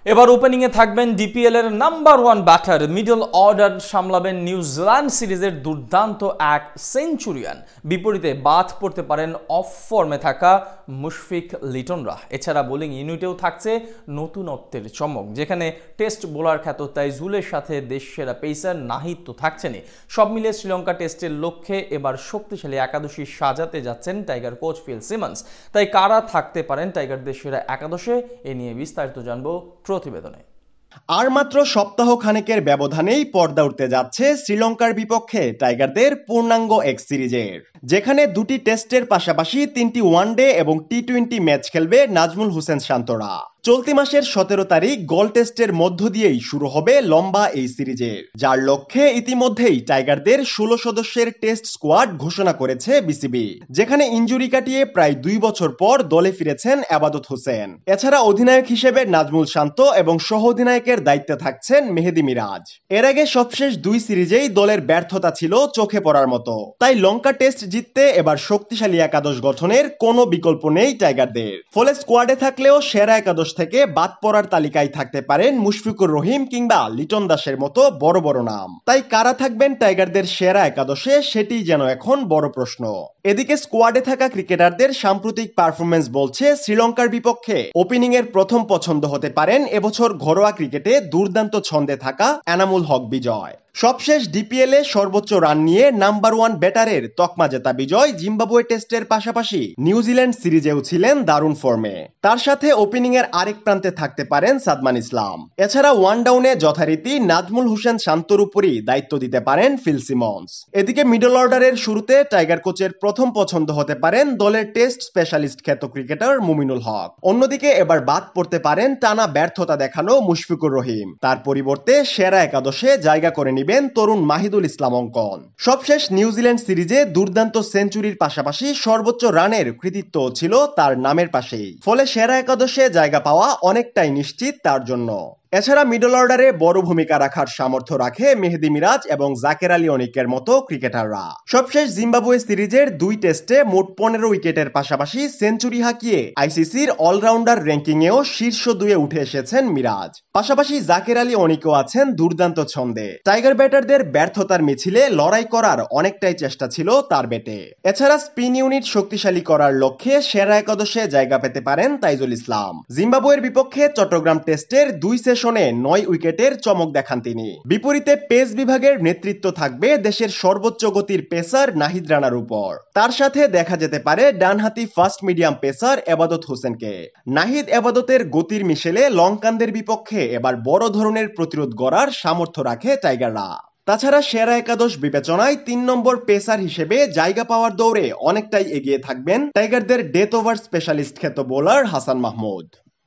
এবার ওপেনিং এ থাকবেন ডিপিএল এর নাম্বার 1 ব্যাটার, মিডল অর্ডার সামলাবেন নিউজিল্যান্ড সিরিজের দুর্দান্ত এক সেঞ্চুরিয়ান। বিপরীতে বাদ পড়তে পারেন অফ ফর্মে থাকা মুশফিক লিটনরা। এছাড়া বোলিং ইউনিটেও থাকছে নতুনত্বের চমক, যেখানে টেস্ট বোলার খ্যাত তাইজুলের সাথে দেশসেরা পেসার নাহিদ তো থাকছেনই। সব মিলিয়ে শ্রীলঙ্কা টেস্টের লক্ষ্যে এবার শক্তিশালী একাদশী সাজাতে যাচ্ছেন টাইগার কোচ ফিল সিমন্স। তাই কারা থাকতে পারেন টাইগারদের সেরা একাদশে, এ নিয়ে বিস্তারিত জানবো প্রতিবেদনে। আর মাত্র সপ্তাহ খানেকের ব্যবধানেই পর্দা উঠতে যাচ্ছে শ্রীলঙ্কার বিপক্ষে টাইগারদের পূর্ণাঙ্গ এক সিরিজের, যেখানে দুটি টেস্টের পাশাপাশি 3টি ওয়ানডে এবং টি-20 ম্যাচ খেলবে নাজমুল হোসেন শান্তরা। চলতি মাসের 17 তারিখ গোল টেস্টের মধ্য দিয়েই শুরু হবে লম্বা এই সিরিজের, যার লক্ষ্যে ইতিমধ্যেই টাইগারদের 16 সদস্যের টেস্ট স্কোয়াড ঘোষণা করেছে বিসিবি, যেখানে ইনজুরি কাটিয়ে প্রায় 2 বছর পর দলে ফিরেছেন আবাদত হোসেন। এছাড়া অধিনায়ক হিসেবে নাজমুল শান্ত এবং সহ অধিনায়কের দায়িত্বে থাকছেন মেহেদী মিরাজ। এর আগে সবশেষ 2 সিরিজেই দলের ব্যর্থতা ছিল চোখে পড়ার মতো, তাই লঙ্কা টেস্ট জিততে এবার শক্তিশালী একাদশ গঠনের কোনো বিকল্প নেই টাইগারদের। ফলে স্কোয়াডে থাকলেও সেরা একাদশ থেকে বাদ পড়ার তালিকায় থাকতে পারেন মুশফিকুর রহিম কিংবা লিটন দাসের মতো বড় বড় নাম। তাই কারা থাকবেন টাইগারদের সেরা একাদশে, সেটি যেন এখন বড় প্রশ্ন। এদিকে স্কোয়াডে থাকা ক্রিকেটারদের সাম্প্রতিক পারফরমেন্স বলছে শ্রীলঙ্কার বিপক্ষে ওপেনিং এর প্রথম পছন্দ হতে পারেন এবছর ঘরোয়া ক্রিকেটে দুর্দান্ত ছন্দে থাকা এনামুল হক বিজয়। সবশেষ ডিপিএল এ সর্বোচ্চ রান নিয়ে নাম্বার 1 ব্যাটারের তকমা জেতা বিজয় জিম্বাবুয়ে টেস্টের পাশাপাশি নিউজিল্যান্ড সিরিজেও ছিলেন দারুণ ফর্মে। তার সাথে ওপেনিং এর আরেক প্রান্তে থাকতে পারেন সাদমান ইসলাম। এছাড়া ওয়ান ডাউনে যথারীতি নাজমুল হোসেন শান্তর উপরই দায়িত্ব দিতে পারেন ফিল সিমন্স। এদিকে মিডল অর্ডারের শুরুতে টাইগার কোচের প্রথম পছন্দ হতে পারেন দলের টেস্ট স্পেশালিস্ট খ্যাত ক্রিকেটার মুমিনুল হক। অন্যদিকে এবার বাদ পড়তে পারেন টানা ব্যর্থতা দেখানো মুশফিকুর রহিম। তার পরিবর্তে সেরা একাদশে জায়গা করে নিবেন তরুণ মাহিদুল ইসলাম অঙ্কন। সবশেষ নিউজিল্যান্ড সিরিজে দুর্দান্ত সেঞ্চুরির পাশাপাশি সর্বোচ্চ রানের কৃতিত্ব ছিল তার নামের পাশেই। ফলে সেরা একাদশে জায়গা পাওয়া অনেকটাই নিশ্চিত তার জন্য। এছাড়া মিডল অর্ডারে বড় ভূমিকা রাখার সামর্থ্য রাখে মেহেদী মিরাজ এবং জাকের আলী অনিকের মতো ক্রিকেটাররা। সবশেষ জিম্বাবুয়ে সিরিজের 2 টেস্টে মোট 15 উইকেটের পাশাপাশি সেঞ্চুরি হাঁকিয়ে আইসিসির অলরাউন্ডার র্যাঙ্কিংয়েও শীর্ষ 2-এ উঠে এসেছেন মিরাজ। পাশাপাশি জাকের আলী অনিকও আছেন দুর্দান্ত ছন্দে। টাইগার ব্যাটারদের ব্যর্থতার মিছিলে লড়াই করার অনেকটাই চেষ্টা ছিল তার ব্যাটে। এছাড়া স্পিন ইউনিট শক্তিশালী করার লক্ষ্যে সেরা একাদশে জায়গা পেতে পারেন তাইজুল ইসলাম। জিম্বাবুয়ের বিপক্ষে চট্টগ্রাম টেস্টের 2 সেশনে 9 উইকেটের চমক দেখান তিনি। বিপরীতে পেস বিভাগের নেতৃত্ব থাকবে দেশের সর্বোচ্চ গতির পেসার নাহিদ রানার উপর। তার সাথে দেখা যেতে পারে ডানহাতি ফাস্ট মিডিয়াম পেসার আবাদত হোসেনকে। নাহিদ আবাদতের গতির মিশেলে লঙ্কানদের বিপক্ষে এবার বড় ধরনের প্রতিরোধ গড়ার সামর্থ্য রাখে টাইগাররা। তাছাড়া সেরা একাদশ বিবেচনায় 3 নম্বর পেসার হিসেবে জায়গা পাওয়ার দৌড়ে অনেকটাই এগিয়ে থাকবেন টাইগারদের ডেথ ওভার স্পেশালিস্ট খ্যাত বোলার হাসান মাহমুদ।